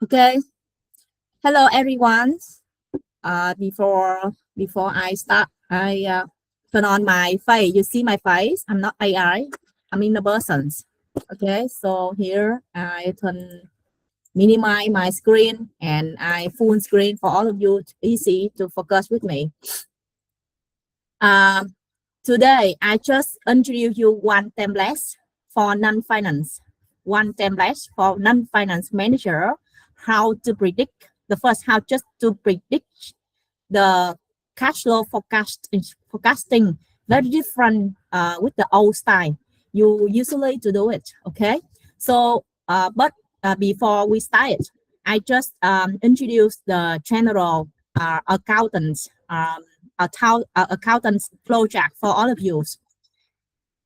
Okay. Hello, everyone. Before I start, I turn on my face. You see my face. I'm not AI. I'm in the persons. Okay. So here I minimize my screen and I full screen for all of you. Easy to focus with me. Today I just introduce you one template for non-finance. One template for non-finance manager. How to predict how just to predict the cash flow forecasting very different with the old style you usually to do it. Okay, so but before we start, I just introduce the general accountants accountants flowchart for all of you.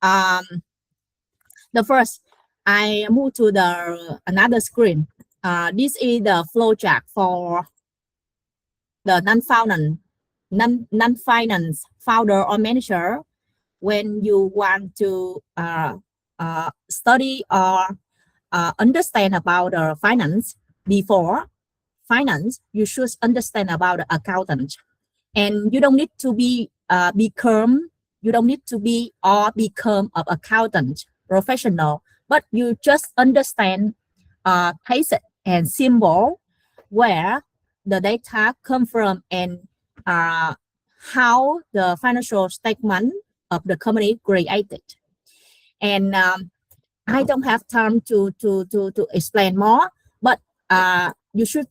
The first, I move to the another screen. This is the flowchart for the non-finance founder or manager. When you want to study or understand about the finance, before finance, you should understand about the accountant. And you don't need to become an accountant professional, but you just understand basic and symbol where the data come from and how the financial statement of the company created. And I don't have time to explain more, but you should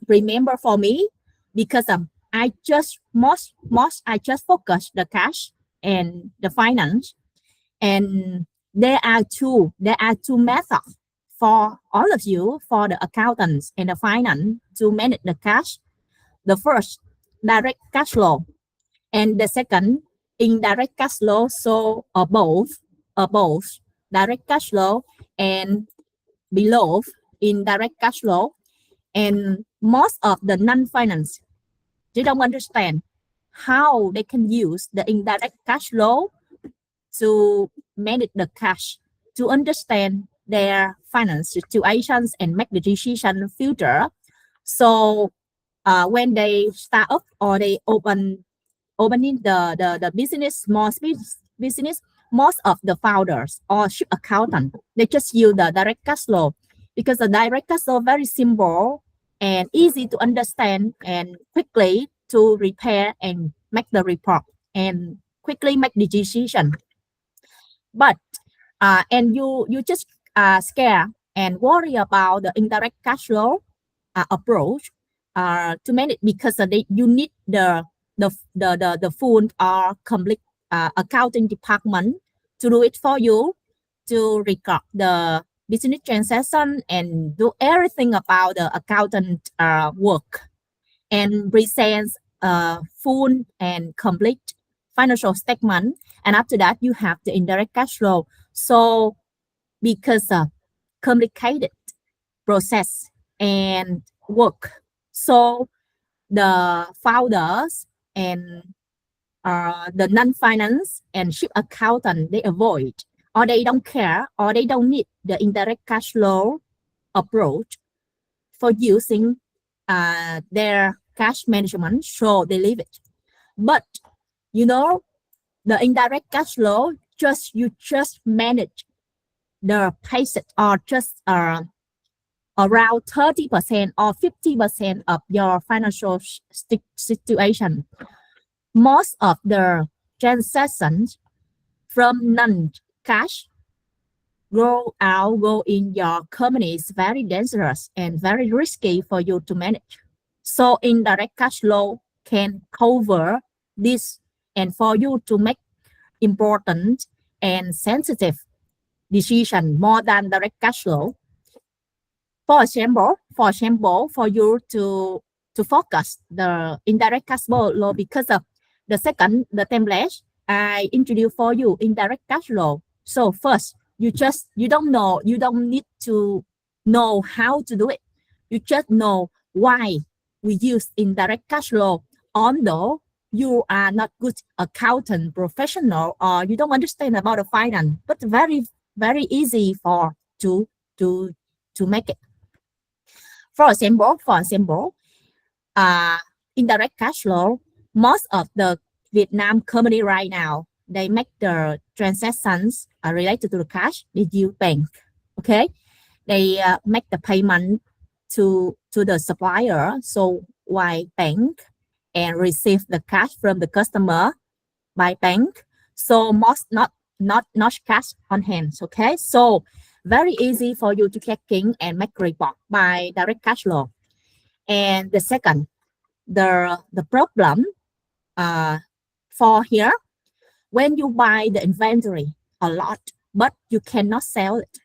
remember for me, because I just I just focus the cash and the finance, and there are two methods for all of you, for the accountants and the finance, to manage the cash. The first, direct cash flow, and the second, indirect cash flow. So both direct cash flow and below indirect cash flow. And most of the non-finance, they don't understand how they can use the indirect cash flow to manage the cash, to understand their finance situations and make the decision future. So when they start up or they opening the business, small business, most of the founders or chief accountant, they just use the direct cash flow, because the direct cash flow very simple and easy to understand and quickly to repair and make the report and quickly make the decision. But and you just scare and worry about the indirect cash flow approach to manage, because you need the full or complete accounting department to do it for you, to record the business transaction and do everything about the accountant work, and present full and complete financial statement. And after that, you have the indirect cash flow. So because complicated process and work, so the founders and the non-finance and chief accountant, they avoid, or they don't care, or they don't need the indirect cash flow approach for using their cash management, so they leave it. But the indirect cash flow, you just manage the basic, or just around 30% or 50% of your financial situation. Most of the transactions from non-cash go in your company is very dangerous and very risky for you to manage. So indirect cash flow can cover this, and for you to make important and sensitive decision more than direct cash flow. For example, for you to focus the indirect cash flow, because of the template I introduce for you, indirect cash flow. So first, you don't need to know how to do it. You just know why we use indirect cash flow. Although you are not good accountant professional, or you don't understand about the finance, but very, very easy for to make it. For example, indirect cash flow, most of the Vietnam company right now, they make the transactions related to the cash, they use bank. Okay, they make the payment to the supplier, so why bank, and receive the cash from the customer by bank. So most not cash on hand. Okay, so very easy for you to checking and make report by direct cash flow. And the second, the problem for here, when you buy the inventory a lot, but you cannot sell it,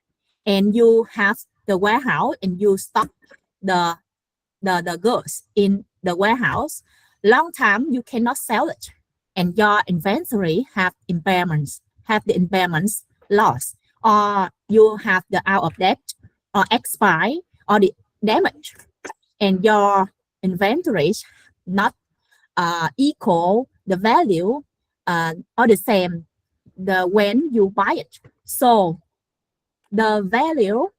and you have the warehouse and you stock the goods in the warehouse, long time you cannot sell it, and your inventory have the impairments loss, or you have the out of date or expire or the damage, and your inventories not equal the value or the same when you buy it. So the value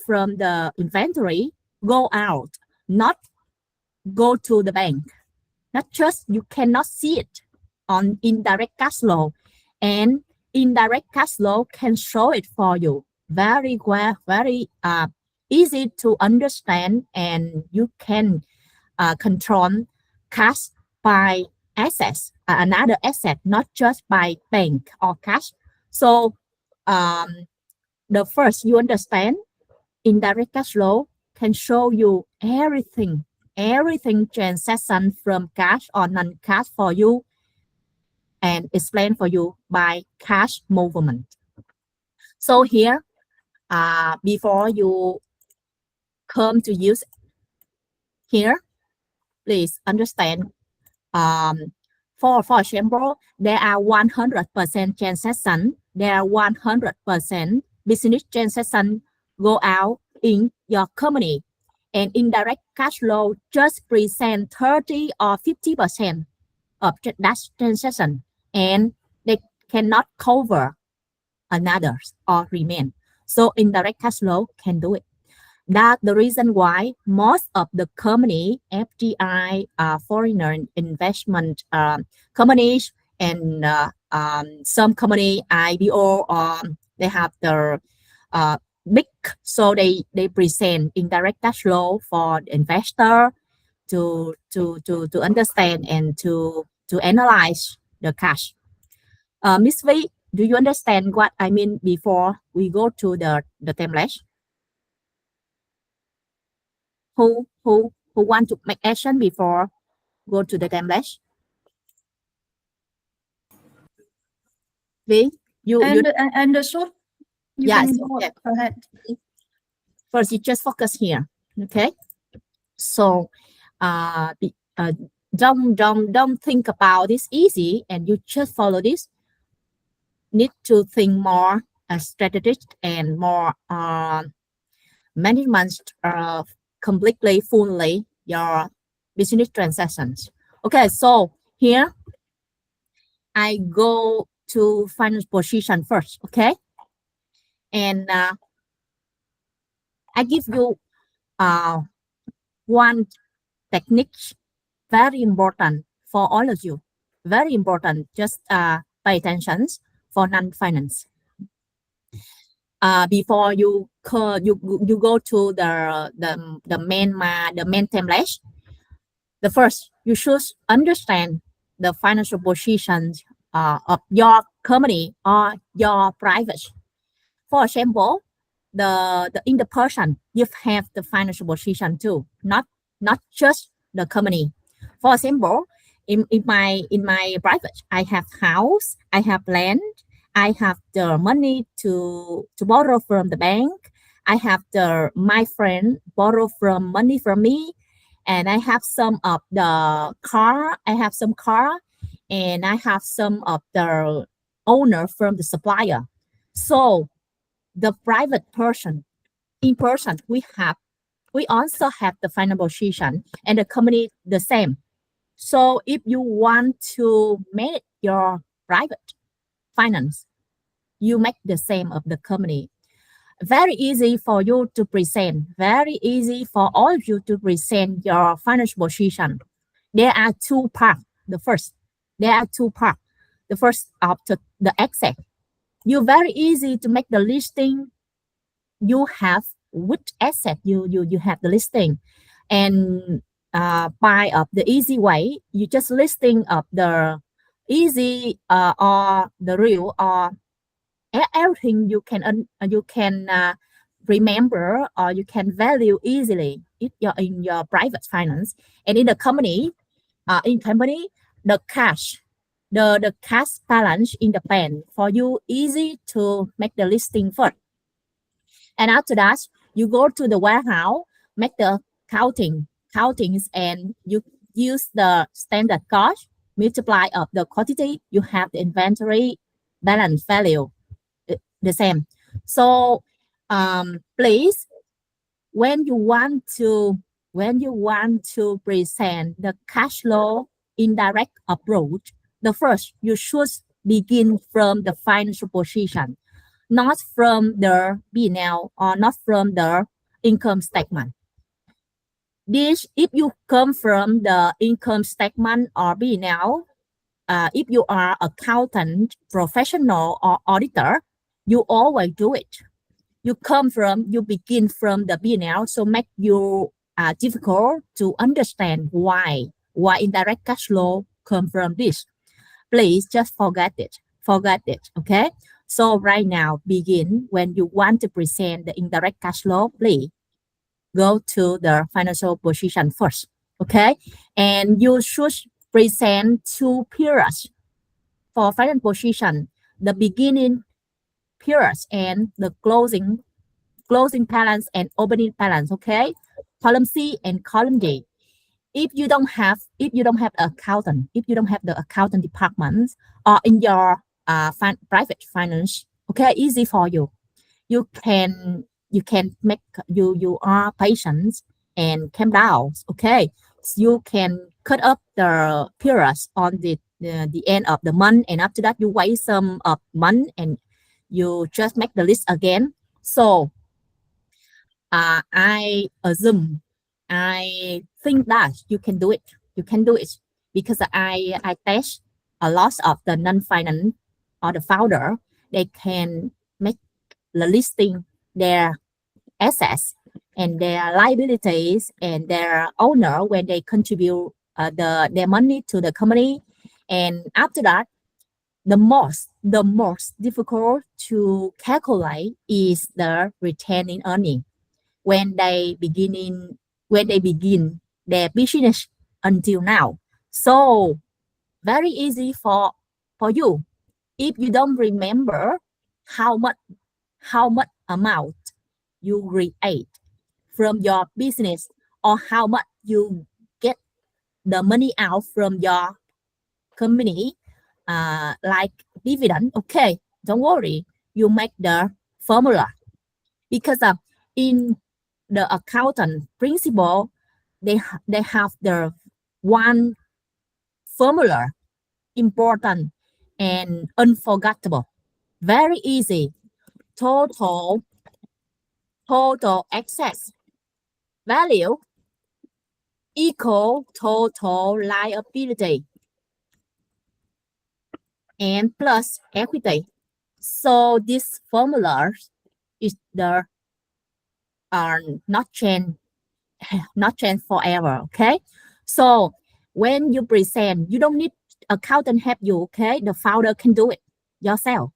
from the inventory go out, not go to the bank. Not just you cannot see it on indirect cash flow, and indirect cash flow can show it for you very well, very easy to understand, and you can control cash by assets, another asset, not just by bank or cash. So the first you understand, indirect cash flow can show you everything transaction from cash or non-cash for you, and explain for you by cash movement. So here, before you come to use here, please understand. For example, there are 100% transaction, there are 100% business transaction go out in your company, and indirect cash flow just present 30 or 50% of that transaction, and they cannot cover another or remain. So indirect cash flow can do it. That's the reason why most of the company, FDI, foreign investment companies, and some company IBO, they have the big, so they present indirect cash flow for the investor to understand and to analyze the cash. Miss V, do you understand what I mean before we go to the template? Who want to make action before go to the template? V, you understood. Yes, okay. Go ahead. First, you just focus here. Okay, so don't think about this easy, and you just follow this. Need to think more strategic and more management completely fully your business transactions. Okay, so here I go to finance position first. Okay, and I give you one technique, very important for all of you, very important. Just pay attention for non-finance. Before you go to the main template, the first you should understand the financial positions of your company or your private. For example, in the person you have the financial position too, not just the company. For example, in my private, I have house, I have land, I have the money to borrow from the bank, I have my friend borrow money from me, and I have some of the car, and I have some of the owner from the supplier. So the private person, in person, we also have the financial position, and the company the same. So if you want to make your private finance, you make the same of the company. very easy for you to present, very easy for all of you to present your financial position. There are two parts. There are two parts. The first of the asset. You very easy to make the listing. You have which asset you have the listing, and by of the easy way, you just listing of the easy or the real or everything you can remember or you can value easily if you're in your private finance. And in the company, the cash, the cash balance in the pen for you easy to make the listing first. And after that, you go to the warehouse, make the countings, and you use the standard cost, multiply of the quantity, you have the inventory balance value, the same. So please, when you want to present the cash flow indirect approach, the first you should begin from the financial position, not from the P&L or not from the income statement. This, if you come from the income statement or P&L, if you are accountant, professional, or auditor, you always do it. You begin from the P&L, so make you difficult to understand why indirect cash flow come from this. Please just forget it, okay? So right now, begin when you want to present the indirect cash flow, please go to the financial position first, okay? And you should present two periods for financial position, the beginning periods and the closing balance and opening balance, okay? Column C and column D. If you don't have accountant, if you don't have the accountant department or in your private finance, okay, easy for you. You can make you are patient and calm down, okay? So you can cut up the periods on the end of the month, and after that you wait some of month and you just make the list again. So I think that you can do it. You can do it because I test a lot of the non-finance or the founder. They can make the listing their assets and their liabilities and their owner when they contribute their money to the company. And after that, the most difficult to calculate is the retaining earning when they begin their business until now. So very easy for you. If you don't remember how much amount you create from your business or how much you get the money out from your company, like dividend, okay, don't worry, you make the formula because in the accountant principle, they have the one formula, important and unforgettable, very easy. Total assets value equal total liability and plus equity. So this formula is the not change forever, okay? So when you present, you don't need accountant help you, okay? The founder can do it yourself.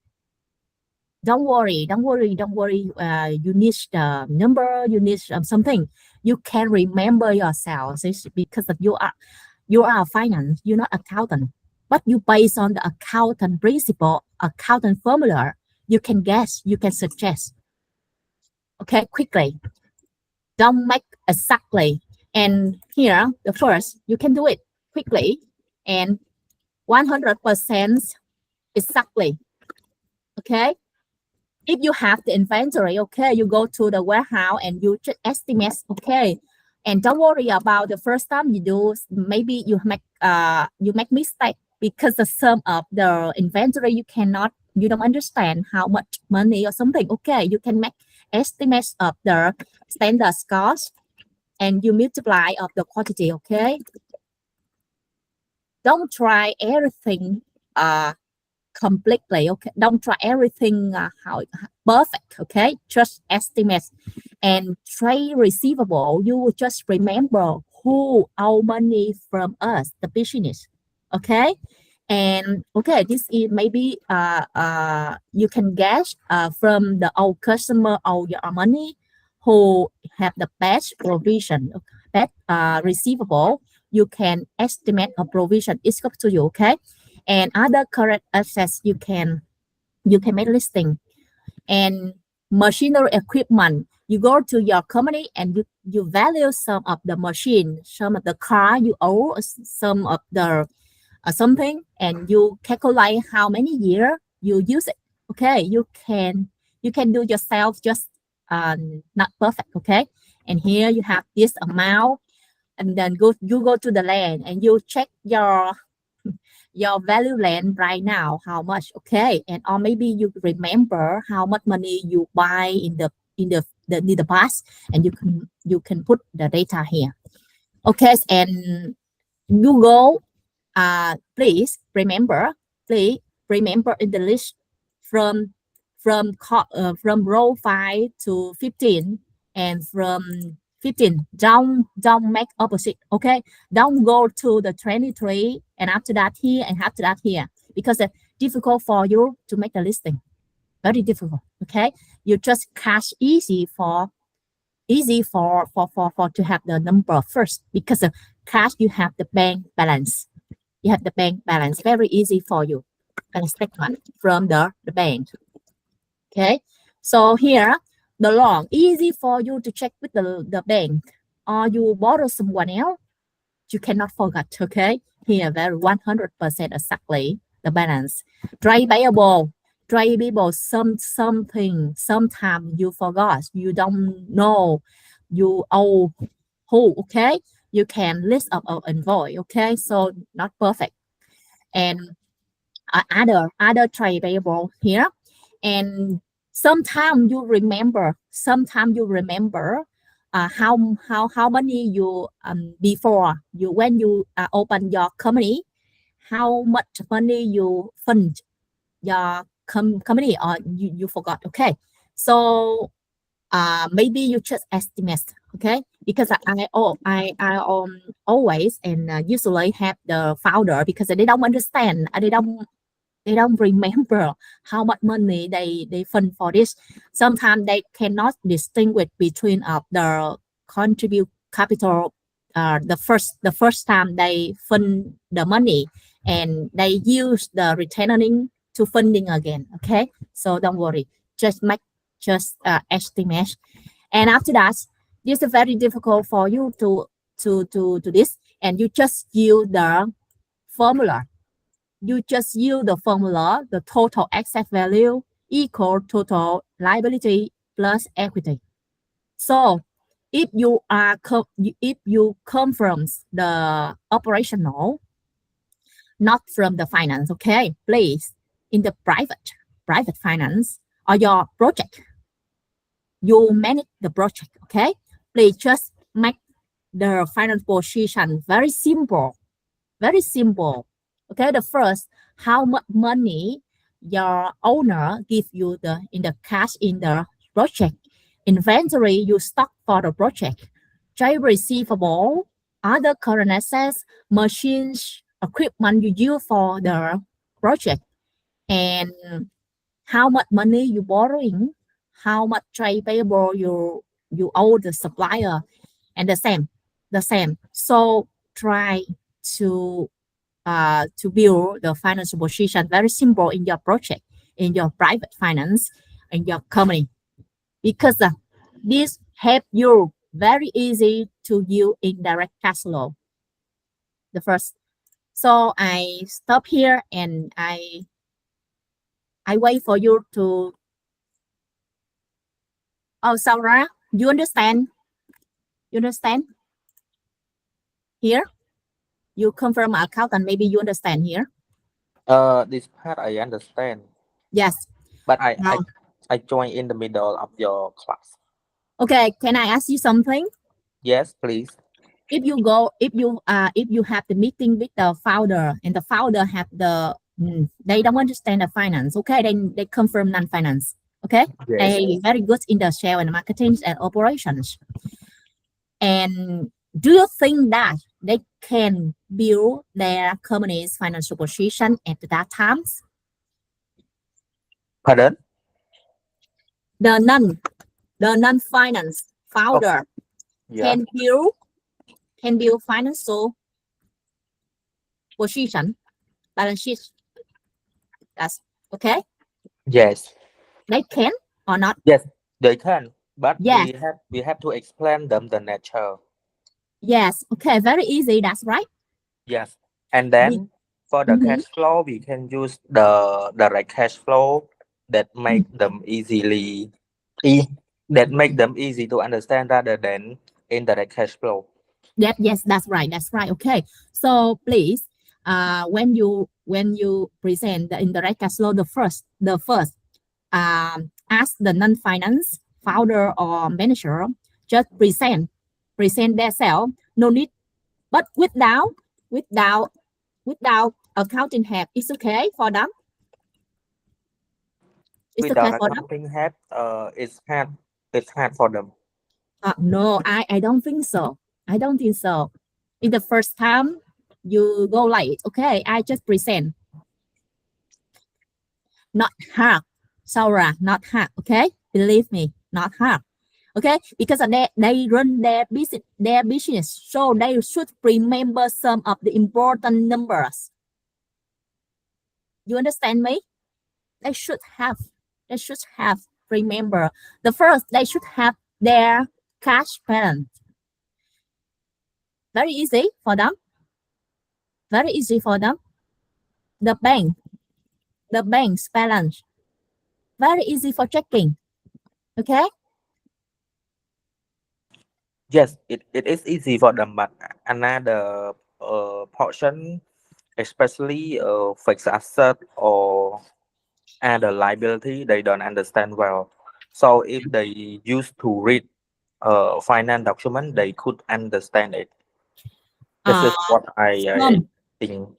Don't worry. You need the number, you need something. You can remember yourself. It's because of you are finance, you're not accountant. But you based on the accountant principle, accountant formula, you can guess, you can suggest. Okay, quickly. Don't make exactly. And here, the first, you can do it quickly and 100% exactly. Okay. If you have the inventory, okay, you go to the warehouse and you just estimate, okay. And don't worry about the first time you do, maybe you make mistake because the sum of the inventory you don't understand how much money or something. Okay, you can make estimates of the standard cost and you multiply of the quantity. Okay, don't try everything completely. Okay, don't try everything how perfect. Okay, just estimate. And trade receivable, you will just remember who owe money from us, the business. Okay, and okay, this is maybe you can guess from the old customer owe your money who have the best provision, best receivable. You can estimate a provision. It's up to you. Okay, and other current assets you can make listing. And machinery equipment, you go to your company and you value some of the machine, some of the car you owe, some of the something, and you calculate how many year you use it. Okay, you can do yourself, just not perfect. Okay, and here you have this amount, and then you go to the land and you check your value land right now, how much. Okay, and or maybe you remember how much money you buy in the past, and you can put the data here. Okay, and you go please remember in the list from row 5 to 15, and from 15 don't make opposite. Okay, don't go to the 23 and after that here and after that here, because it's difficult for you to make the listing, very difficult. Okay, you just cash easy for to have the number first, because the cash you have the bank balance. You have the bank balance, very easy for you, and statement from the bank. Okay, so here the loan, easy for you to check with the bank, or you borrow someone else, you cannot forget. Okay, here very 100% exactly the balance. Trade payable, something sometimes you forgot, you don't know you owe who. Okay, you can list up an invoice. Okay, so not perfect. And other trade payable here, and sometimes you remember how many you before you when you open your company, how much money you fund your company, or you forgot. Okay, so maybe you just estimate. Okay, because I always and usually have the founder, because they don't understand, they don't remember how much money they fund for this. Sometimes they cannot distinguish between the contribute capital, the first time they fund the money, and they use the retaining to funding again. Okay, so don't worry, just estimate. And after that, this is very difficult for you to this, and you just use the formula. The total asset value equal total liability plus equity. So if you come from the operational, not from the finance, okay, please, in the private finance or your project, you manage the project. Okay, please just make the finance position very simple. Okay, the first, how much money your owner give you in the cash in the project. Inventory you stock for the project. Trade receivable, other current assets, machines, equipment you use for the project. And how much money you borrowing, how much trade payable you owe the supplier, and the same. So try to build the financial position very simple in your project, in your private finance, in your company, because this help you very easy to use indirect cash flow. The first. So I stop here and I wait for you to. Oh, Sarah, you understand? You understand? Here, you come from accountant. Maybe you understand here. This part I understand. Yes. But I I join in the middle of your class. Okay, can I ask you something? Yes, please. If you have the meeting with the founder and the founder have they don't understand the finance, okay, then they come from non-finance, okay, Yes. they very good in the sales and marketing and operations. And do you think that they can build their company's financial position at that times? Pardon? The non-finance Oh, founder yeah. can build financial position, balance sheet. That's okay. Yes. They can or not? Yes, they can. But Yes, we have to explain them the nature. yes. Okay, very easy. That's right. Yes. And We, then for the mhm, cash flow, we can use the direct cash flow that mm. make them e that make them easy to understand rather than indirect cash flow. Yep, yes, that's right. That's right. Okay. So please, when you present the indirect cash flow, the first, ask the non-finance founder or manager just present their self. No need, but without accounting help, it's okay for them. It's okay Without for them. accounting help, it's hard for them. No, I don't think so. I don't think so. In the first time you go like, okay, I just present. Not hard, Saura, not hard. Okay, believe me, not hard. Okay, because they run their business, so they should remember some of the important numbers. You understand me? They should have. They should have remember the first. They should have their cash balance. Very easy for them. Very easy for them. The bank, the bank's balance. Very easy for checking. Okay. Yes, it is easy for them, but another portion, especially fixed asset or other liability, they don't understand well. So if they used to read finance document, they could understand it. This Uh, is what I some, think.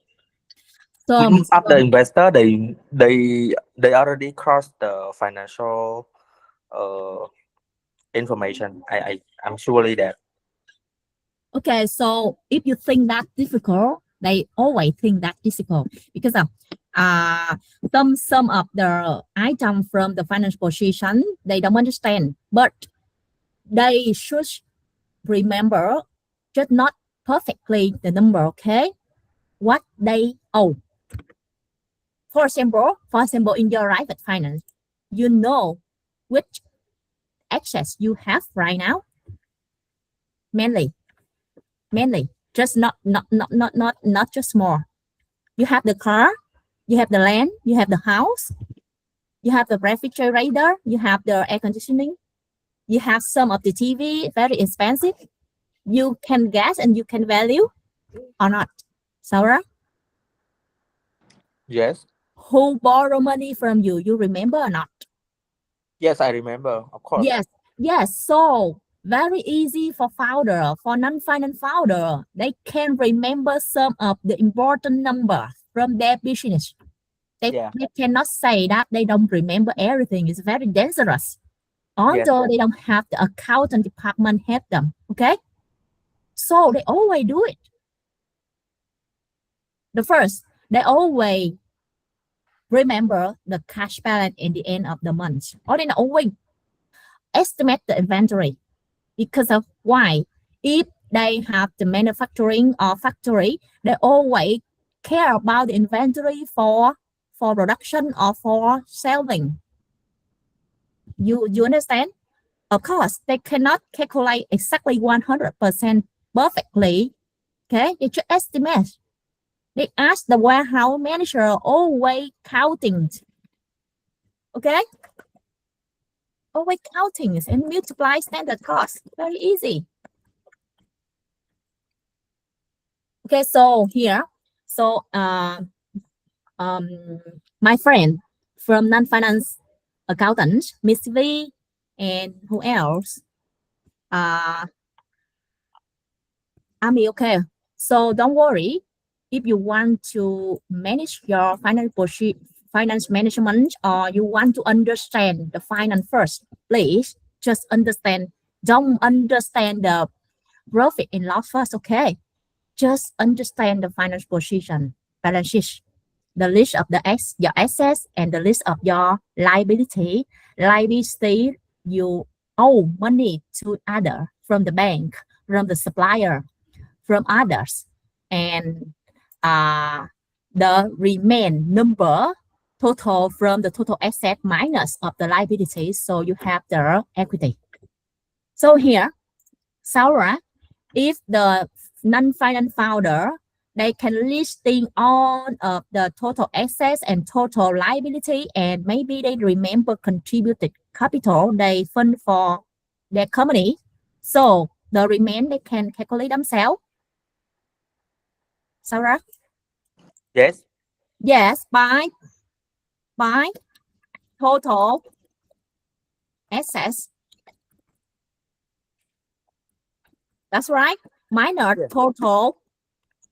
some, After some. investor, they already crossed the financial uh, information. I'm surely that. Okay, so if you think that difficult, they always think that difficult because uh some of the item from the financial position they don't understand, but they should remember just not perfectly the number, okay? What they owe. For example, in your private finance, you know which access you have right now, mainly, just not just more. You have the car, you have the land, you have the house, you have the refrigerator, you have the air conditioning, you have some of the TV, very expensive. You can guess and you can value or not. Sarah, Yes. who borrow money from you? You remember or not? Yes, I remember, of course. Yes, yes. So very easy for founder, for non-finance founder. They can remember some of the important numbers from their business. They, Yeah. they cannot say that they don't remember everything. It's very dangerous. Yes. Although they don't have the accountant department help them. Okay. So they always do it. The first, they always remember the cash balance in the end of the month. Or they always estimate the inventory because of why? If they have the manufacturing or factory, they always care about the inventory for production or for selling. You understand? Of course, they cannot calculate exactly 100% perfectly. Okay, they just estimate. They ask the warehouse manager always counting. Okay, always counting and multiply standard cost. Very easy. Okay, so here, so my friend from non-finance accountant, Miss V, and who else? Ami, okay. So don't worry. If you want to manage your finance management, or you want to understand the finance first, please just understand. Don't understand the profit and loss first, okay? Just understand the finance position, balance sheet, the list of your assets and the list of your liability. Liability, you owe money to other from the bank, from the supplier, from others, and the remain number total from the total asset minus of the liability. So you have the equity. So here, Sarah, if the non-finance founder, they can listing all of the total assets and total liability, and maybe they remember contributed capital they fund for their company. So the remain they can calculate themselves. Sarah? Yes. Yes, by total assets. That's right. Minus Yes. total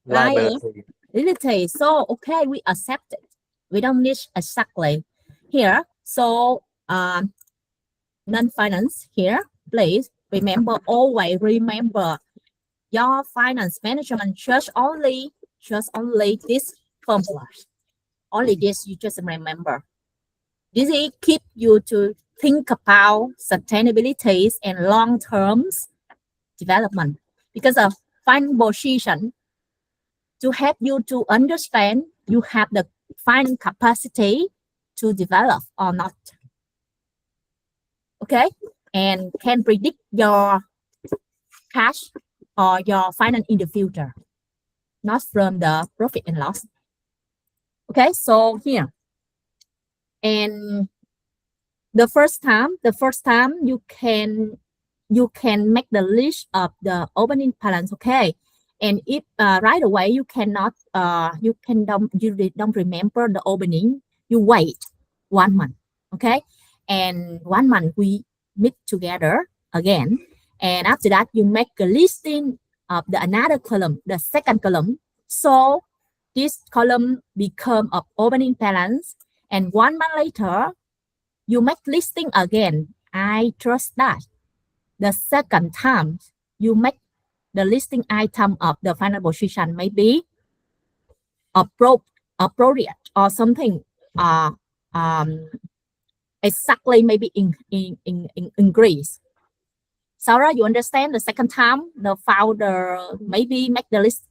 Liability. liability. So okay, we accept it. We don't need exactly here. So non-finance here, please remember, always remember your finance management just only this formula. Only this, you just remember. This is keep you to think about sustainability and long-term development, because of finance position to help you to understand you have the finance capacity to develop or not. Okay, and can predict your cash or your finance in the future, not from the profit and loss. Okay, so here, and the first time you can make the list of the opening balance. Okay, and if right away you cannot you don't remember the opening, you wait 1 month. Okay, and 1 month we meet together again, and after that you make a listing of the another column, the second column. So this column become of opening balance, and 1 month later you make listing again. I trust that the second time you make the listing item of the final position may be appropriate or something exactly maybe in increase. Sarah, you understand the second time the founder maybe make the list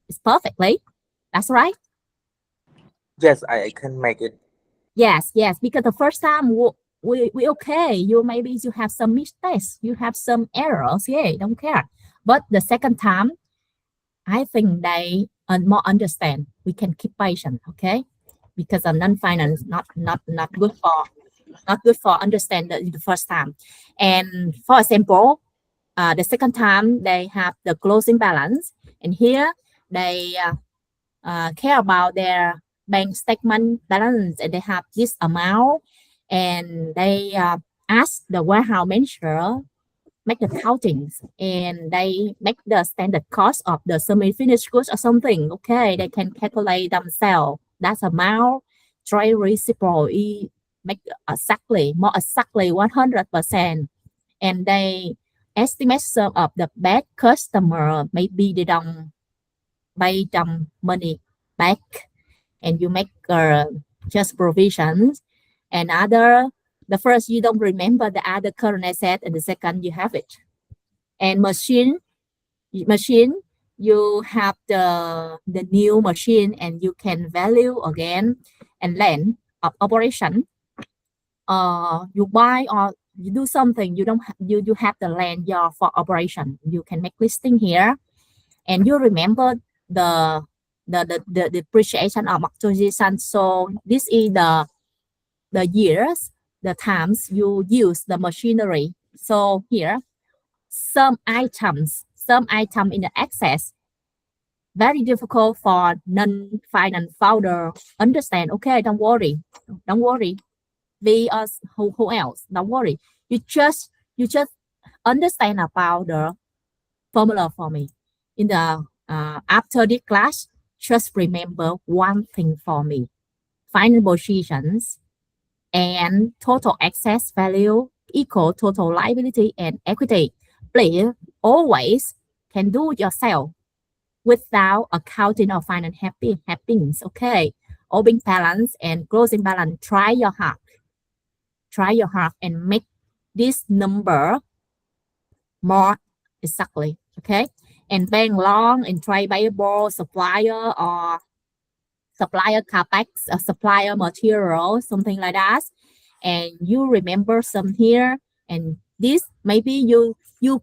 is perfectly. That's right. Yes, I can make it. Yes, because the first time we okay. You maybe you have some mistakes, you have some errors. Yeah, don't care. But the second time, I think they more understand. We can keep patient, okay? Because of non-finance, not good for understand the first time. And for example, the second time they have the closing balance, and here they care about their bank statement balance, and they have this amount, and they ask the warehouse manager make the countings, and they make the standard cost of the semi-finished goods or something. Okay, they can calculate themselves that amount, trade receivable, make more exactly 100%, and they estimate some of the bad customer, maybe they don't pay them money back, and you make just provisions, and the first you don't remember the other current asset, and the second you have it. And machine you have the new machine, and you can value again, and length of operation, you buy or you do something, you don't you have the land for operation, you can make listing here, and you remember the depreciation or amortization. So this is the years, the times you use the machinery. So here, some items in the access very difficult for non-finance founder understand. Okay, don't worry. V or who else. Don't worry. You just understand about the formula for me. In the after this class, just remember one thing for me. Final positions and total excess value equal total liability and equity. Please always can do yourself without accounting or finance happenings. Okay. Opening balance and closing balance. Try your heart and make this number more exactly. Okay. And bank loan and trade payable, supplier or supplier capex, supplier material, something like that. And you remember some here, and this maybe you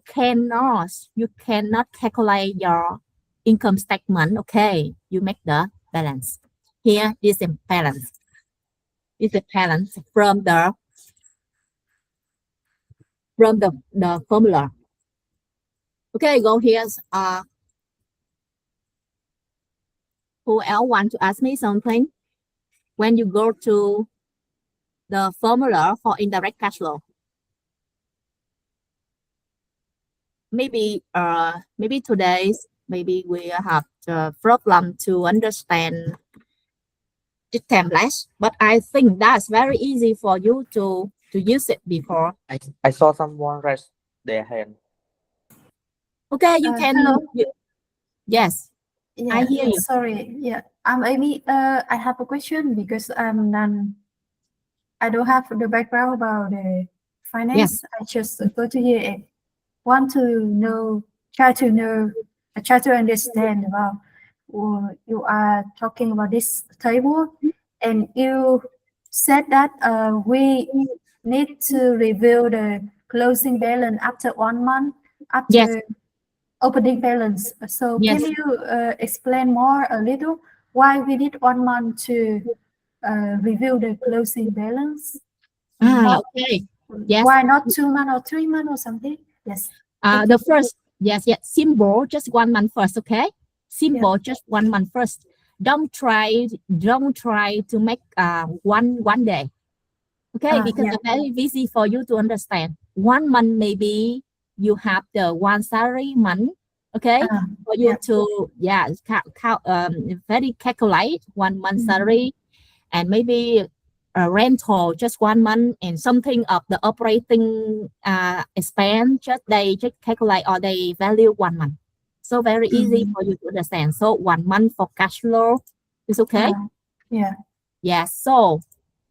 cannot calculate your income statement. Okay, you make the balance here. This is balance. This is balance from the formula. Okay, go here. Who else want to ask me something? When you go to the formula for indirect cash flow, maybe today's maybe we have the problem to understand this template, but I think that's very easy for you to use it before. I saw someone raise their hand. Okay, you can. Hello. Yes, Yeah, I hear you. Sorry. Yeah, I'm Amy. I have a question because I don't have the background about the finance. I just go to here and want to know, try to understand about. You are talking about this table, and you said that we need to review the closing balance after 1 month after. Yes. Opening balance. So Yes. can you explain more a little why we need 1 month to review the closing balance? Okay. Yes. Why not 2 months or 3 months or something? Yes. The first, yes, simple, just 1 month first, okay? Simple, just 1 month first. Don't try to make one day, okay? Because it's very easy for you to understand. 1 month maybe you have the one salary month, okay? For you to very calculate 1 month salary, and maybe a rental just 1 month, and something of the operating expense just calculate or they value 1 month. So very easy for you to understand. So 1 month for cash flow is okay. So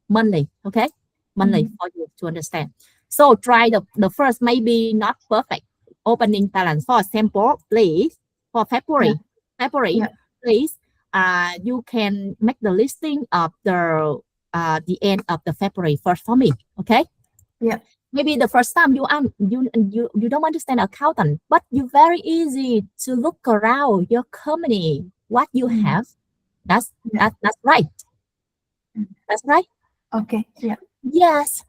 monthly, okay? Monthly for you to understand. So try the first, maybe not perfect opening balance. For example, please, for February, please, you can make the listing of the end of the February first for me, okay? Maybe the first time you don't understand accountant, but you very easy to look around your company, what you have. That's right. That's right. Okay. Yeah. Yes.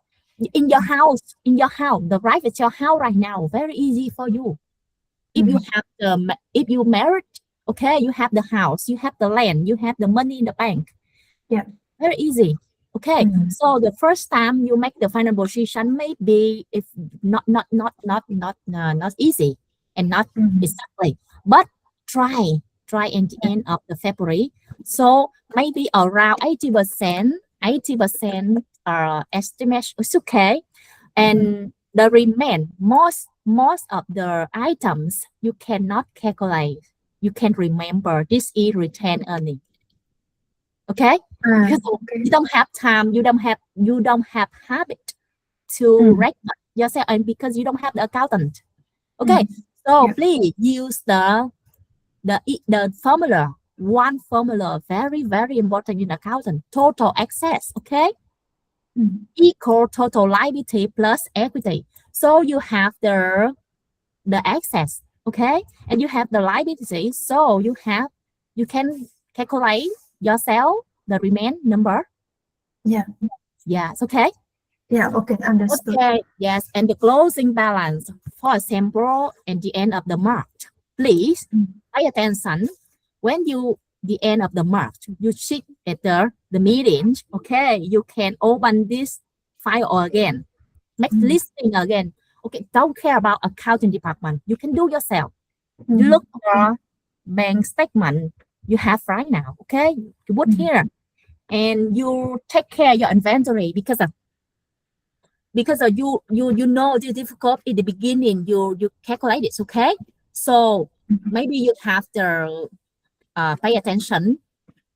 In your house, the right is your house right now. Very easy for you. If you have if you married, okay, you have the house, you have the land, you have the money in the bank. Very easy. Okay. So the first time you make the final position, maybe it's not easy and not exactly, but try in the end of the February. So maybe around 80% estimate is okay, and the remain most of the items you cannot calculate. You can remember this is retained earning. Okay, because you don't have time, you don't have habit to record yourself, and because you don't have the accountant. Okay, so please use the formula. One formula, very, very important in accountant. Total excess, okay? Equal total liability plus equity. So you have the excess, okay? And you have the liability. So you can calculate yourself the remain number. Yes, okay? Okay, understood. Okay, yes, and the closing balance, for example, at the end of the March, please pay attention. When the end of the March, you sit at the meeting, okay, you can open this file again, make listing again. Okay, don't care about accounting department. You can do yourself. You look for bank statement you have right now. Okay, you put here, and you take care of your inventory because you know the difficult in the beginning. You calculate it. Okay, so maybe you have to pay attention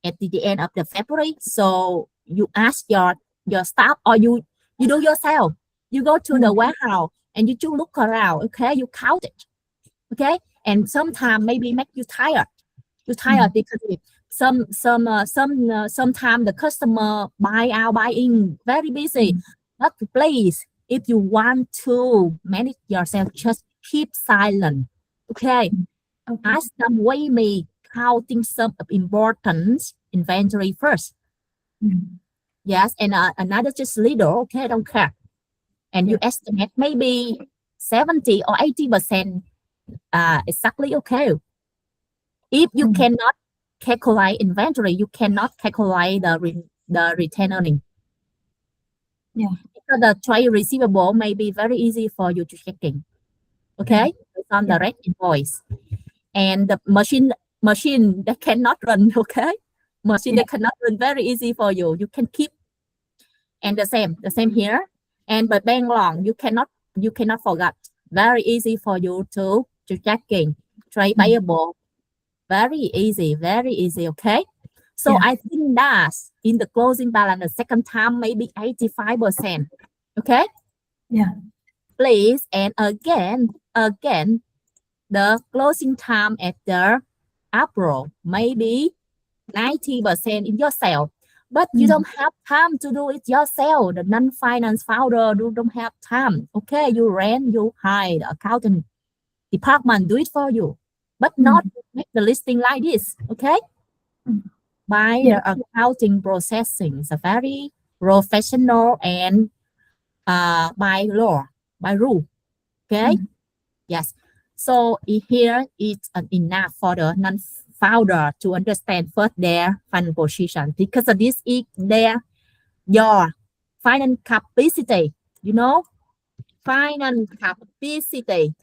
at the end of the February. So you ask your staff, or you do yourself. You go to the warehouse and you just look around. Okay, you count it. Okay, and sometimes maybe make you tired. You tired because sometimes the customer buy in, very busy. But please, if you want to manage yourself, just keep silent. Okay, ask them weigh me counting some of important inventory first. Yes, and another just little. Okay, don't care. And you estimate maybe 70 or 80%. Exactly okay. If you cannot calculate inventory, you cannot calculate the return earning. Because the trade receivable may be very easy for you to checking. Okay, it's on direct invoice, and the machine that cannot run. Okay, machine that cannot run, very easy for you. You can keep, and the same here. And but bank loan, you cannot forget. Very easy for you to checking. Trade payable, very easy. Okay, so I think that in the closing balance, the second time maybe 85%. Okay, please, and again, the closing time at the April maybe 90% in yourself, but you don't have time to do it yourself. The non-finance founder don't have time. Okay, you hire the accountant department do it for you, but not make the listing like this. Okay, by the accounting processing is a very professional and by law, by rule. Okay, yes. So here it's enough for the non-founder to understand first their financial position, because of this is your financial capacity. You know, financial capacity,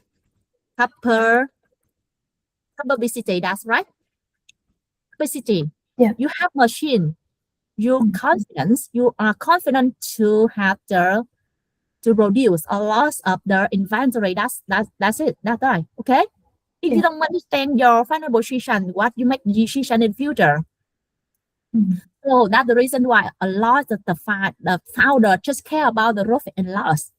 capacity. That's right. Capacity. You have machine. You are confident to have to produce a lot of the inventory. That's it. That's right. Okay. If you don't understand your financial position, what you make decision in future. So that's the reason why a lot of the founder just care about the profit and loss.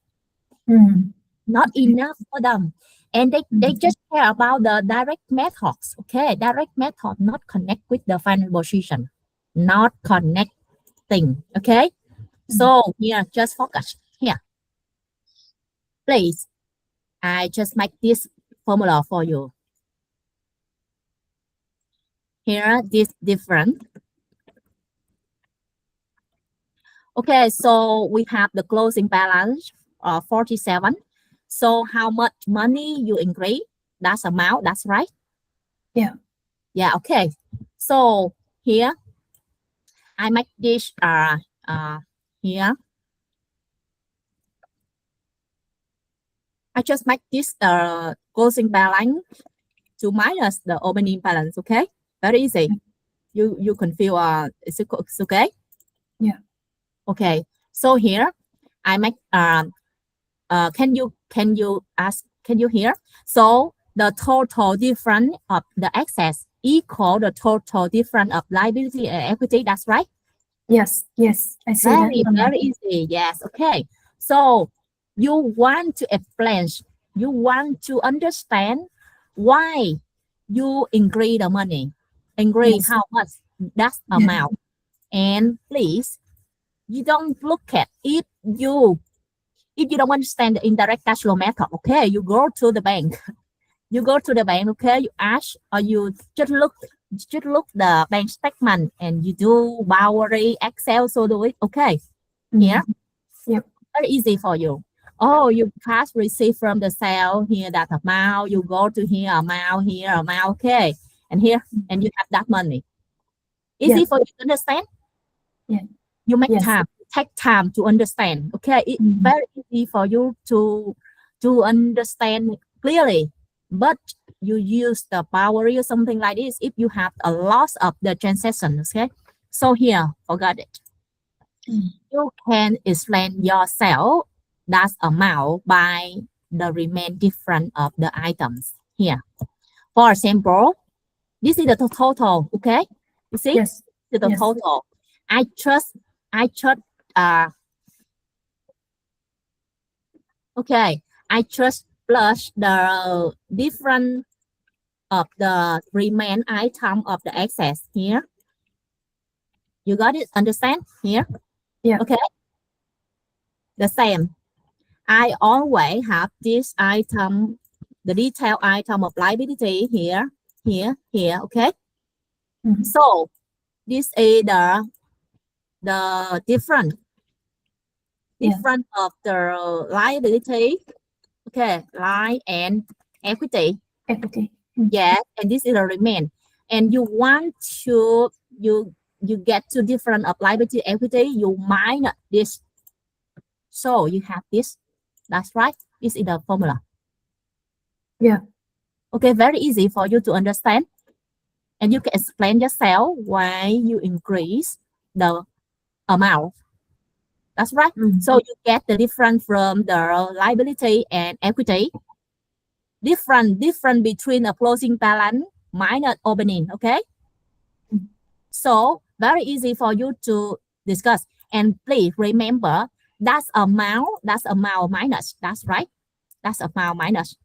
Not enough for them. And they just care about the direct methods. Okay, direct method not connect with the financial position. Not connecting. Okay. So here, just focus here. Please, I just make this formula for you. Here, this different. Okay, so we have the closing balance of 47. So how much money you increase? That's amount. That's right. Yeah. Okay. So here, I make this here. I just make this closing balance to minus the opening balance. Okay, very easy. You can feel it's okay. Yeah. Okay. So here I make can you hear? So the total difference of the assets equal the total difference of liability and equity. That's right. Yes. I see very easy. Yes. Okay. So you want to explain, you want to understand why you increase the money, increase how much, that's amount. And please, you don't look at if you don't understand the indirect cash flow method. Okay, you go to the bank. Okay, you ask, or you just look the bank statement and you do Power Excel, so do it. Okay, here, very easy for you. Oh, you cash receive from the sale, here that amount, you go to here amount, okay, and here, and you have that money. Easy for you to understand. You make time. take time to understand. Okay, it's very easy for you to understand clearly, but you use the power or something like this if you have a loss of the transaction. Okay, so here, forgot it. You can explain yourself that amount by the remain different of the items here. For example, this is the total. Okay, you see, Yes. the Yes. total. I just okay, I just plus the different of the remain item of the excess here. You got it? Understand here? Yeah. Okay. The same. I always have this item, the detail item of liability here, here, here. Okay. So this is the different of the liability. Okay, lie and equity. Equity. Yes, and this is the remain. And you want to you get two different of liability equity, you minus this. So you have this. That's right. This is the formula. Yeah. Okay, very easy for you to understand. And you can explain yourself why you increase the amount. That's right. So you get the difference from the liability and equity. Different between a closing balance minus opening. Okay. So very easy for you to discuss. And please remember that's amount minus. That's right. That's amount minus.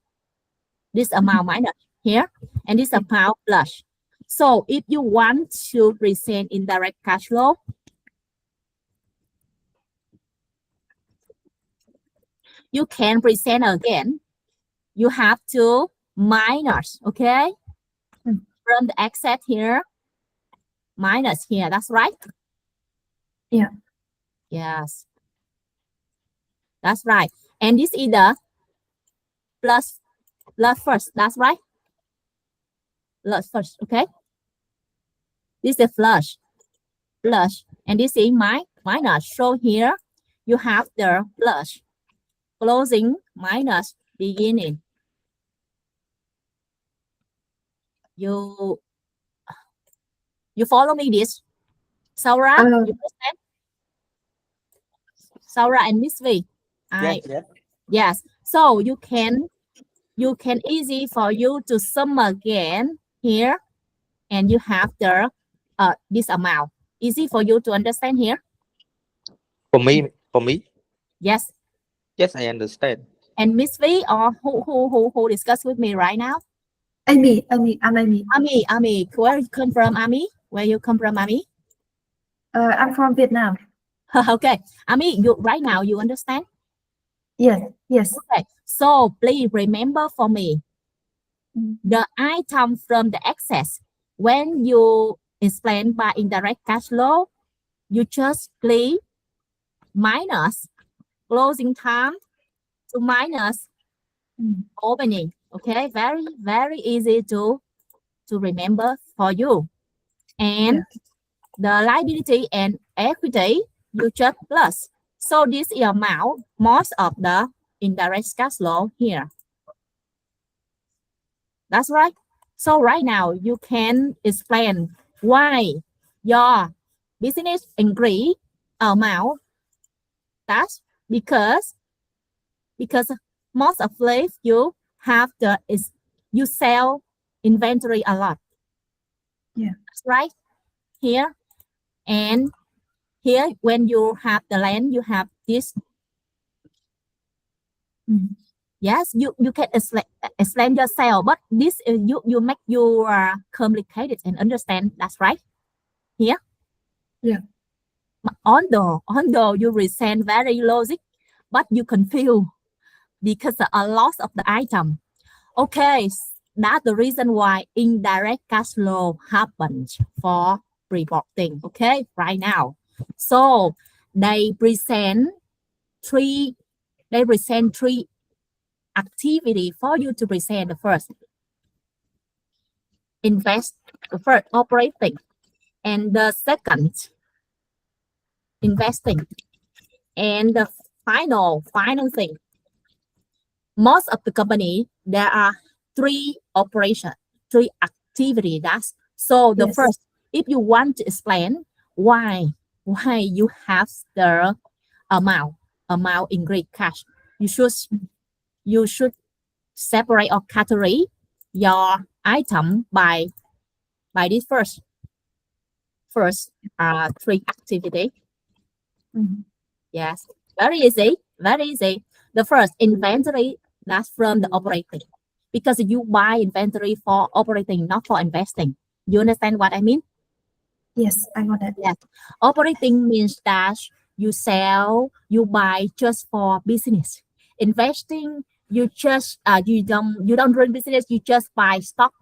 This amount minus here, and this amount plus. So if you want to present indirect cash flow, you can present again. You have to minus, okay? From the excess here, minus here. That's right. Yeah. Yes. That's right. And this is the plus first. That's right. Plus first, okay? This is flush. And this is minus. So here you have the plus, closing minus beginning. You follow me this? Saura, you understand? Saura and Miss V. Yes. So you can easy for you to sum again here, and you have the this amount. Easy for you to understand here. For me. Yes. Yes, I understand. And Miss V, or who discuss with me right now? Amy. Ami. Where you come from, Ami? Where you come from, Ami? I'm from Vietnam. Okay, Ami, you right now you understand? Yes. Okay, so please remember for me the item from the excess. When you explain by indirect cash flow, you just click minus closing time to minus opening. Okay, very easy to remember for you. And the liability and equity, you just plus. So this is amount most of the indirect cash flow here. That's right. So right now you can explain why your business increase amount. That's because most of life you have you sell inventory a lot. Yeah. That's right. Here and here, when you have the land, you have this. Yes, you can explain yourself, but this you make you complicated and understand. That's right. Here. Yeah. Although you present very logic, but you confuse because of a loss of the item. Okay, that's the reason why indirect cash flow happens for reporting. Okay, right now. So they present three activity for you to present. The first, operating, and the second, investing, And the final thing, most of the company, there are three activity. That's so the Yes. first, if you want to explain why you have the amount in great cash, you should separate or category your item by this first three activity. Mhm. Yes, very easy. The first, inventory, that's from the operating, because you buy inventory for operating, not for investing. You understand what I mean? Yes, I got it. Yes. Operating means that you buy just for business. Investing, you just you don't run business, you just buy stock,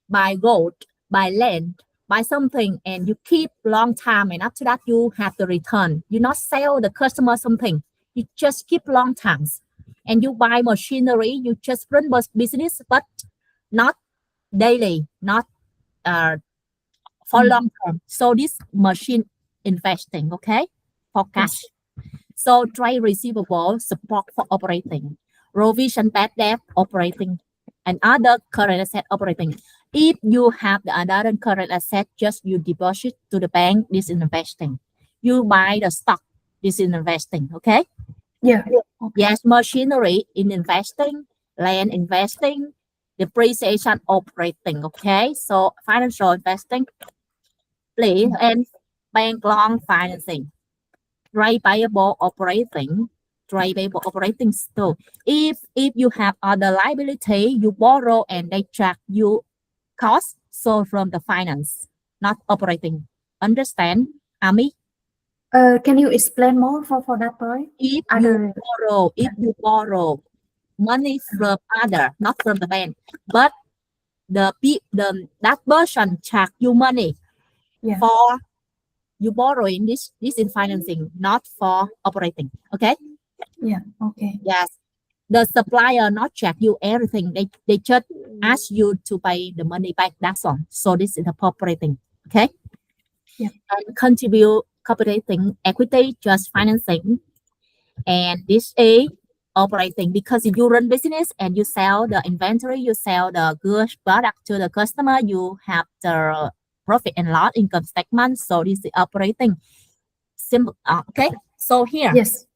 buy gold, buy land, buy something, and you keep long time, and after that you have the return. You not sell the customer something, you just keep long times. And you buy machinery, you just run business, but not daily, not for long term. So this machine investing, okay, for cash. So trade receivable, support for operating, provision bad debt operating, and other current asset operating. If you have the other current asset, just you deposit to the bank, this is investing. You buy the stock, this is investing, okay? Yeah. Okay. Yes, machinery in investing, land investing, depreciation operating, okay? So financial investing, please, and bank loan financing, trade payable operating, so if you have other liability, you borrow and they charge you cost, so from the finance, not operating. Understand, Ami? Can you explain more for that point? If Other. you borrow money from other, not from the bank, but that person charge you money Yeah. for you borrowing, this in financing, not for operating, okay? Yeah. Okay. Yes, the supplier not check you everything, they just ask you to pay the money back, that's all. So this is the operating, okay? Yeah. And contribute cooperating equity, just financing, and this is operating, because if you run business and you sell the inventory, you sell the goods product to the customer, you have the profit and loss income statement. So this is operating. Simple. Okay. So here. Yes.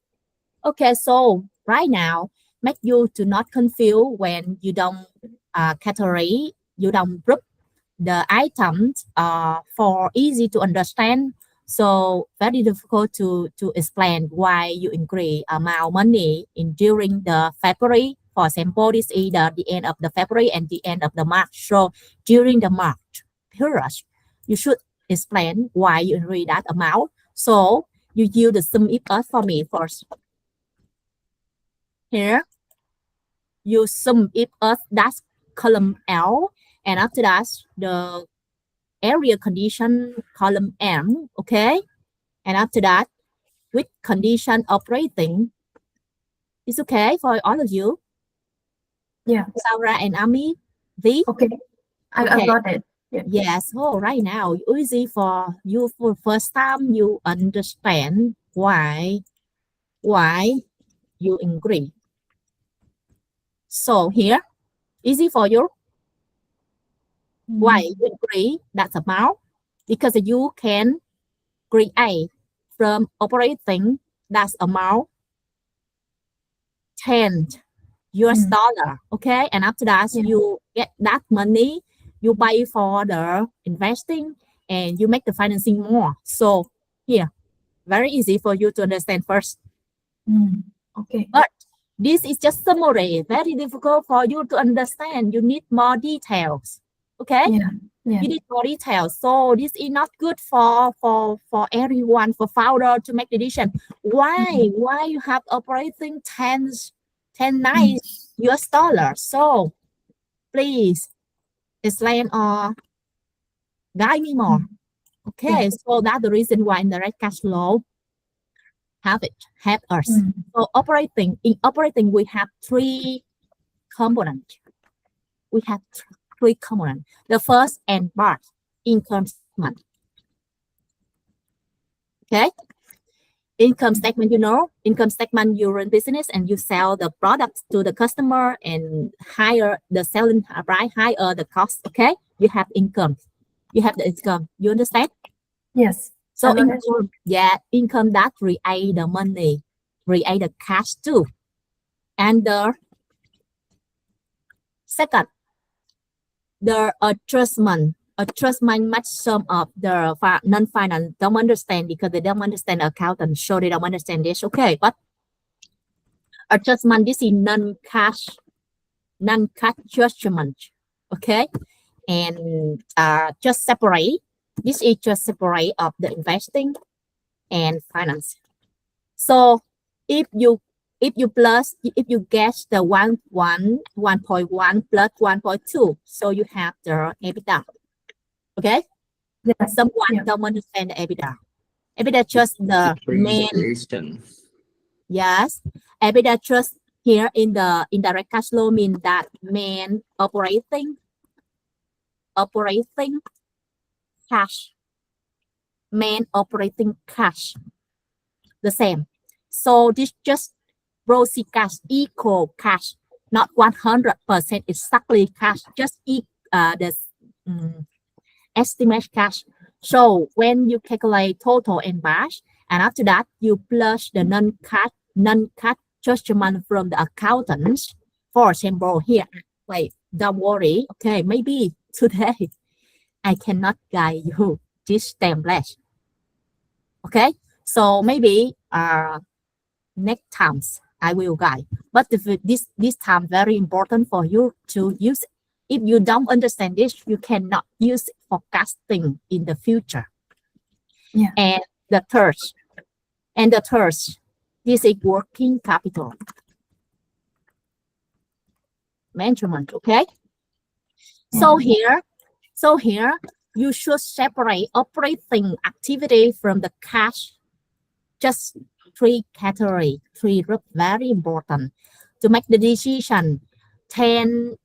Okay. So right now, make you to not confuse when you don't category, you don't group the items for easy to understand. So very difficult to explain why you increase amount money in during the February. For example, this is the end of the February and the end of the March. So during the March period, you should explain why you increase that amount. So you use the sum if us for me first. Here, you sum if us, that's column L, and after that the area condition column M, okay? And after that, with condition operating, it's okay for all of you. Yeah. Sarah and Ami, V. Okay. I Okay. got it. Yeah. Yes. Oh, right now, easy for you. For first time, you understand why you agree. So here, easy for you. Why you agree? That's amount, because you can create from operating, that's amount 10 US dollar, okay? And after that, you get that money, you pay for the investing, and you make the financing more. So here, very easy for you to understand first. Okay. But this is just summary, very difficult for you to understand. You need more details, okay? Yeah. You need more details. So this is not good for everyone, for founder to make the decision. Why you have operating 10 nice US dollars? So please explain or guide me more. Okay, so that's the reason why Indirect Cash Flow help us. So in operating, we have three components. We have three components. The first and part income statement. Okay. income statement, you know, income statement, you run business and you sell the products to the customer and higher the selling price, higher the cost. Okay, you have income, you have the income, you understand? Yes. So I know income, income that create the money, create the cash too. And the second, the adjustment much some of the non-finance don't understand because they don't understand accountant, so they don't understand this. Okay, but adjustment, this is non-cash judgment. Okay, and just separate. This is just separate of the investing and finance. So if you get the 1.1 plus 1.2, so you have the EBITDA. Okay. Yes. Someone don't understand the EBITDA. EBITDA just the main. Yes. EBITDA just here in the indirect cash flow mean that main operating cash. Main operating cash. The same. So this just gross cash equal cash, not 100% exactly cash, just the estimate cash. So when you calculate total and batch, and after that you plus the non-cash judgment from the accountants. For example, here, wait, don't worry. Okay, maybe today I cannot guide you this template. Okay, so maybe next times I will guide. But this time very important for you to use. If you don't understand this, you cannot use forecasting in the future. Yeah. And the third, this is working capital management. Okay. So here you should separate operating activity from the cash. Just three category, three group, very important to make the decision. 10,000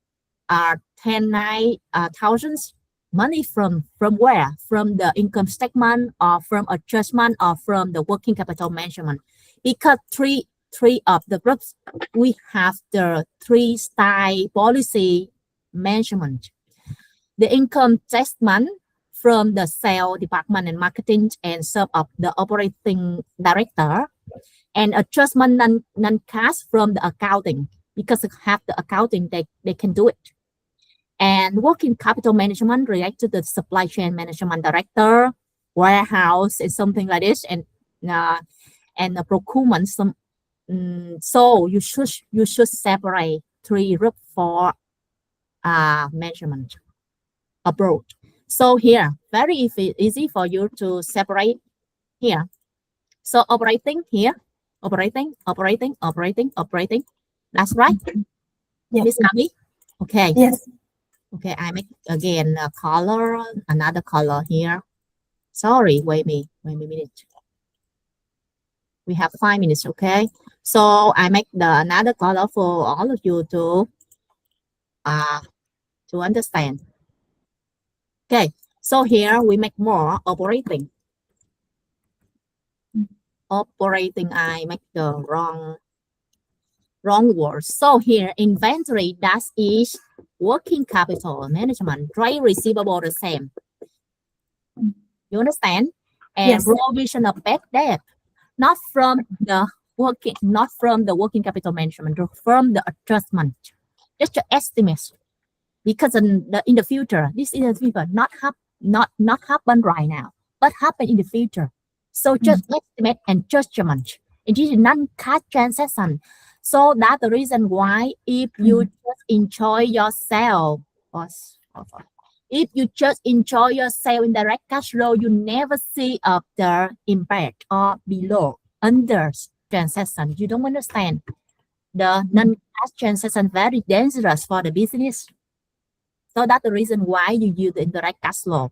money from where? From the income statement or from adjustment or from the working capital management. Because three of the groups, we have the three style policy management. The income statement from the sales department and marketing and some of the operating director, and adjustment non-cash from the accounting, because they have the accounting, they can do it. And working capital management related to the supply chain management director, warehouse, and something like this, and the procurement. So you should separate three groups for measurement abroad. So here, very easy for you to separate here. So operating here, operating. That's right. Yes. Miss Abby? Okay. Yes. Okay, I make again a color, another color here. Sorry, wait a minute. We have 5 minutes, okay? So I make another color for all of you to understand. Okay, so here we make more operating. Operating, I make the wrong word. So here inventory, that is working capital management. Trade receivable, the same. You understand? And Yes. provision of bad debt, not from the working capital management, from the adjustment. Just to estimate, because in the future, this is the future, not happen right now, but happen in the future. So just estimate and judgment. It is non-cash transaction. So that's the reason why if you just enjoy yourself, if you just enjoy yourself in direct cash flow, you never see of the impact or below, under transaction. You don't understand. The non-cash transaction very dangerous for the business. So that's the reason why you use the indirect cash flow.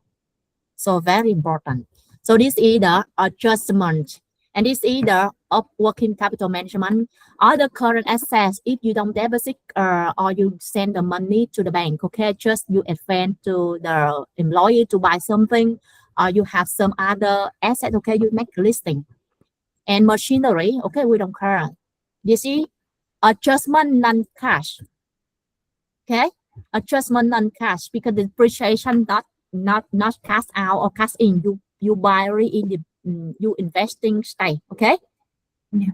So very important. So this is the adjustment, and this is the working capital management. Other current assets, if you don't deposit or you send the money to the bank, okay, just you advance to the employee to buy something, or you have some other asset, okay, you make a listing. and machinery. Okay, we don't care. You see, adjustment non-cash. Okay, adjustment non-cash because the depreciation not cash out or cash in. You buy in the you investing state. Okay. Yeah.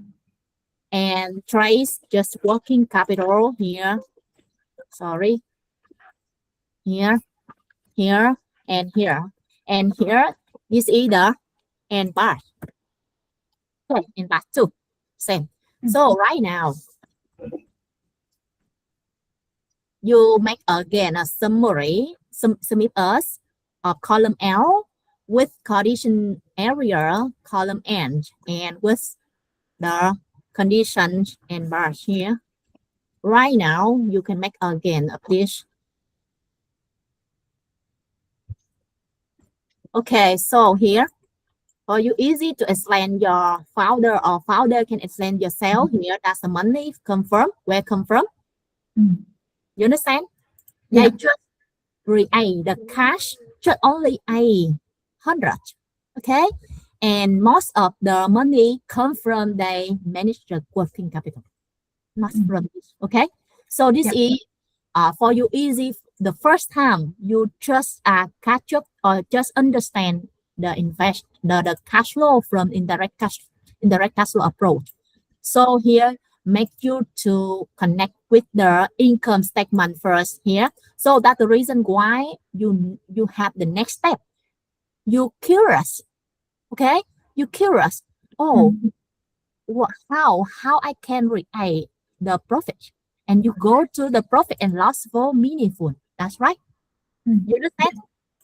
And trace just working capital here. Sorry. Here, here, and here, and here is either and bar. Okay, and bar too. Same. So right now, you make again a summary, submit us a column L with condition area column N and with the conditions and bar here. Right now, you can make again a this. Okay, so here, for you easy to explain your founder or founder can explain yourself. Here, that's the money come from, where come from. You understand? Yeah. They just create the cash, just only 100. Okay, and most of the money come from they manage the working capital, not from this. Okay, so this is for you easy. The first time you just catch up or just understand the cash flow from indirect cash flow approach. So here make you to connect with the income statement first here. So that's the reason why you have the next step. You curious, okay? You curious. Oh, how I can create the profit, and you go to the profit and loss for meaningful. That's right. You understand?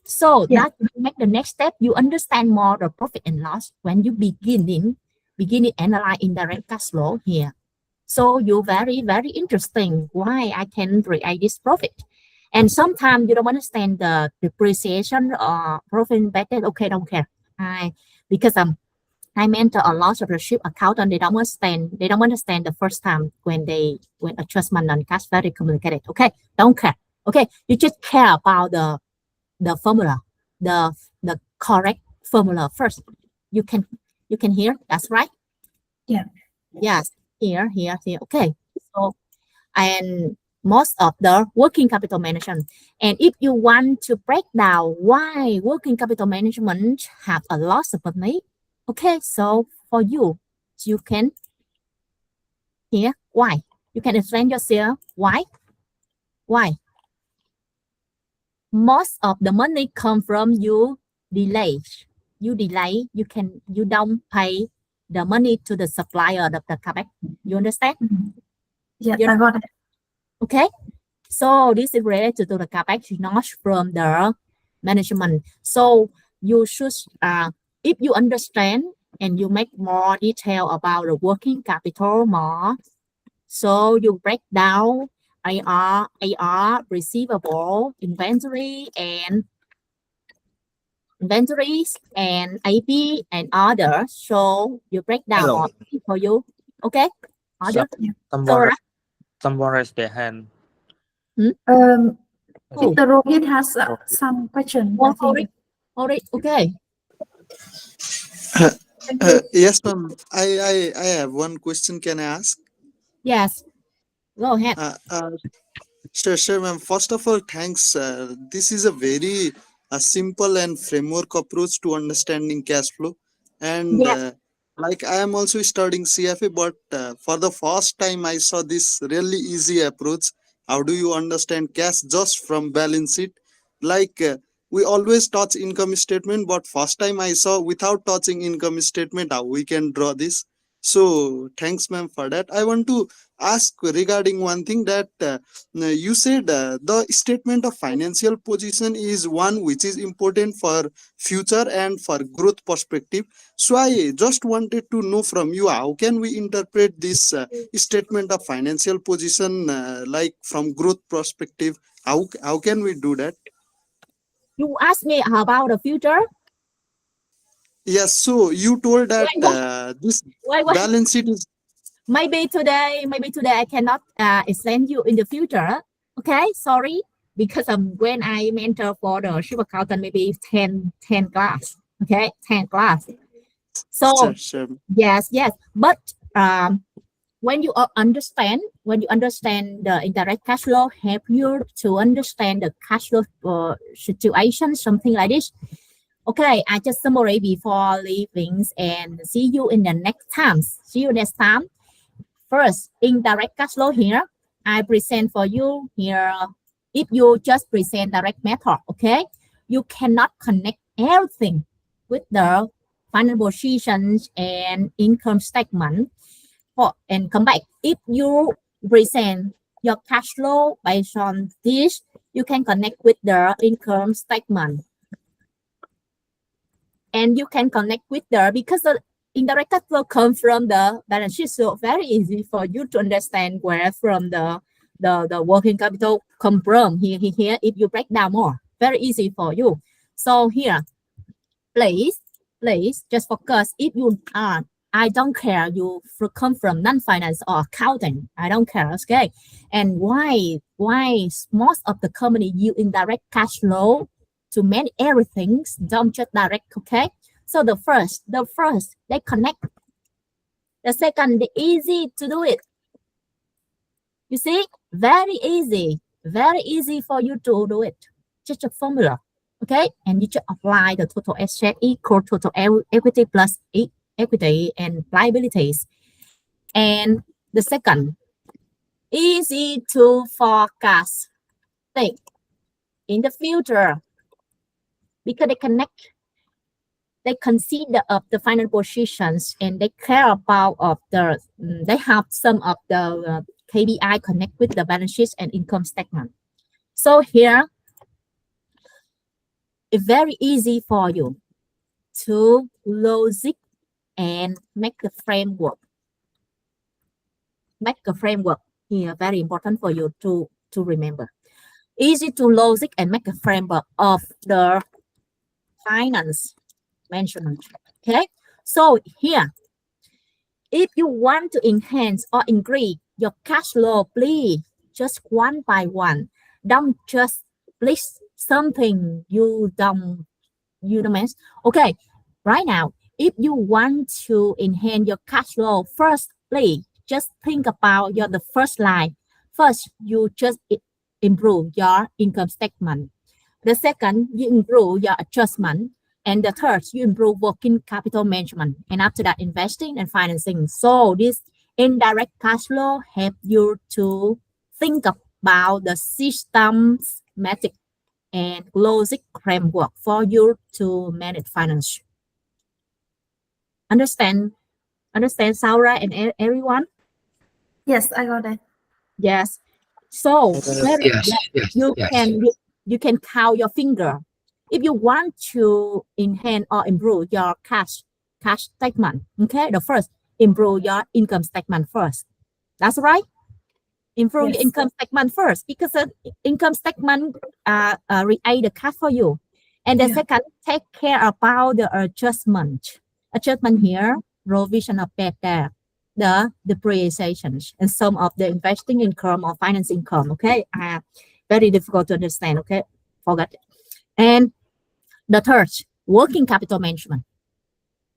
So that you make the next step. You understand more the profit and loss when you begin analyze indirect cash flow here. So you very interesting. Why I can create this profit? And sometimes you don't understand the depreciation or profit better. Okay, don't care. Because I mentor a lot of the ship accountant. They don't understand the first time when adjustment on cash very complicated. Okay, don't care. Okay, you just care about the formula, the correct formula first. You can hear. That's right. Yeah. Yes. Here. Okay. So, and most of the working capital management. And if you want to break down why working capital management have a lot of money, okay. So for you can hear why. You can explain yourself why. Most of the money come from you delay. You don't pay the money to the supplier of the CapEx. You understand? Yeah, I got it. Okay. So this is related to the CapEx, not from the management. So you should, if you understand and you make more detail about the working capital more, so you break down AR, receivable, inventories and AP and others. So you break down all for you. Okay. Other. Someone raised their hand. Mr. Rohit has some question. All right. Okay. Yes, ma'am. I have one question. Can I ask? Yes. Go ahead. Sure, ma'am. First of all, thanks. This is a very simple and framework approach to understanding cash flow. And like I am also studying CFA, but for the first time I saw this really easy approach. How do you understand cash just from balance sheet? Like we always touch income statement, but first time I saw without touching income statement how we can draw this. So thanks, ma'am, for that. I want to ask regarding one thing that you said the statement of financial position is one which is important for future and for growth perspective. So I just wanted to know from you, how can we interpret this statement of financial position like from growth perspective? How can we do that? You asked me about the future. Yes, so you told that this balance sheet is maybe today I cannot explain you in the future. Okay, sorry, because when I mentor for the ship accountant, maybe 10 class. Okay, 10 class. So Sure. yes, but when you understand the indirect cash flow, help you to understand the cash flow situation, something like this. Okay, I just summary before leaving, and see you in the next time. See you next time. First, indirect cash flow here. I present for you here. If you just present direct method, okay, you cannot connect everything with the financial positions and income statement. And come back. If you present your cash flow based on this, you can connect with the income statement. And you can connect with the, because the indirect cash flow comes from the balance sheet, so very easy for you to understand where from the working capital come from. Here if you break down more, very easy for you. So here, please just focus. If you are, I don't care you come from non-finance or accounting, I don't care, okay? And why most of the company use indirect cash flow to manage everything, don't just direct, okay? So the first they connect. The second, they easy to do it. You see, very easy for you to do it. Just a formula, okay? And you just apply the total asset equal total equity plus equity and liabilities. And the second, easy to forecast. Think in the future, because they consider of the financial positions, and they care about of the they have some of the KPI connect with the balance sheets and income statement. So here, it's very easy for you to logic and make the framework. Make a framework here, very important for you to remember. Easy to logic and make a framework of the finance management. Okay, so here, if you want to enhance or increase your cash flow, please just one by one. Don't just list something you don't manage. Okay, right now, if you want to enhance your cash flow, first, please just think about the first line. First, you just improve your income statement. The second, you improve your adjustment. And the third, you improve working capital management. And after that, investing and financing. So this indirect cash flow help you to think about the systematic and logic framework for you to manage finance. Understand, Saura and everyone? Yes, I got it. Yes. So Yes. you can count your finger. If you want to enhance or improve your cash statement, okay, the first, improve your income statement first. That's right. Improve your income statement first, because the income statement create the cash for you. And the second, take care about the adjustment. Adjustment here, provision of bad debt, the depreciation, and some of the investing income or finance income. Okay, very difficult to understand. Okay, forget it. And the third, working capital management.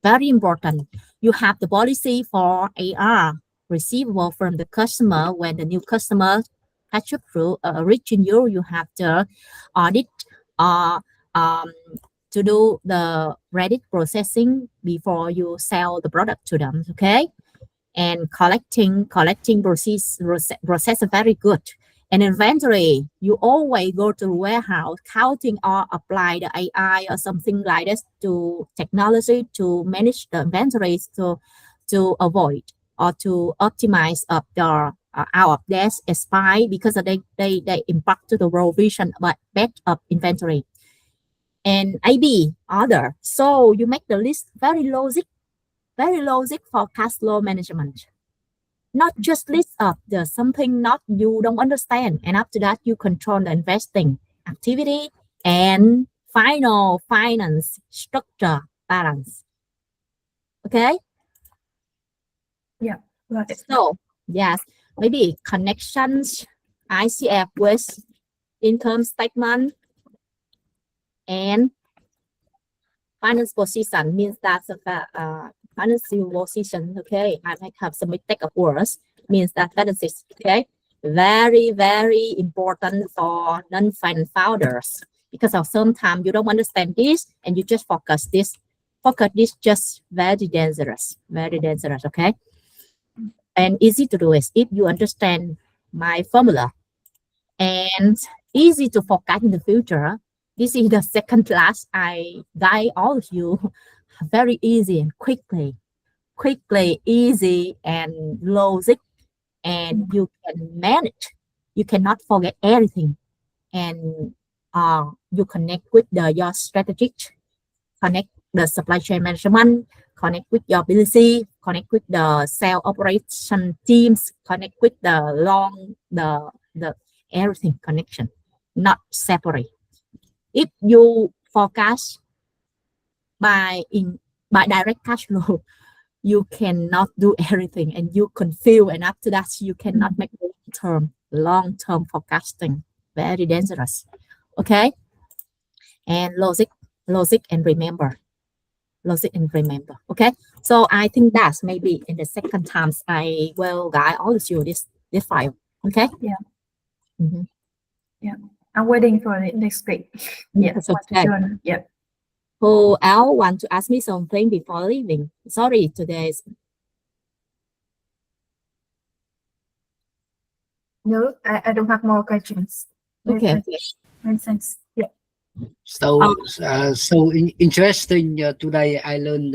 Very important. You have the policy for AR, receivable from the customer. When the new customer catch up through reaching you have the audit to do the credit processing before you sell the product to them. Okay, and collecting process is very good. And inventory, you always go to the warehouse, counting or apply the AI or something like this to technology to manage the inventories to avoid or to optimize of the out of dash expire, because they impact to the provision but bad of inventory. And AB order. So you make the list very logic for cash flow management. Not just list up the something not you don't understand, and after that you control the investing activity and final finance structure balance. Okay. Yeah, got it. So yes, maybe connections ICF with income statement and finance position means that financial position, okay, I might have some mistake of words, means that finances, okay, very, very important for non-finance founders, because of sometimes you don't understand this and you just focus this just very dangerous, okay. And easy to do is if you understand my formula, and easy to forecast in the future. This is the second class I guide all of you very easy and quickly, easy and logic, and you can manage. You cannot forget everything, and you connect with your strategic, connect the supply chain management, connect with your BDC, connect with the sales operation teams, connect with the everything connection, not separate. If you forecast by direct cash flow, you cannot do everything and you confuse, and after that you cannot make long-term forecasting. Very dangerous. Okay. And logic and remember. Okay. So I think that's maybe in the second times I will guide all of you this file. Okay. Yeah. Mm-hmm. Yeah. I'm waiting for the next week. Yeah. That's okay. Yeah. Who else want to ask me something before leaving? Sorry, today's. No, I don't have more questions. Okay. Makes sense. Yeah. So interesting. Today I learned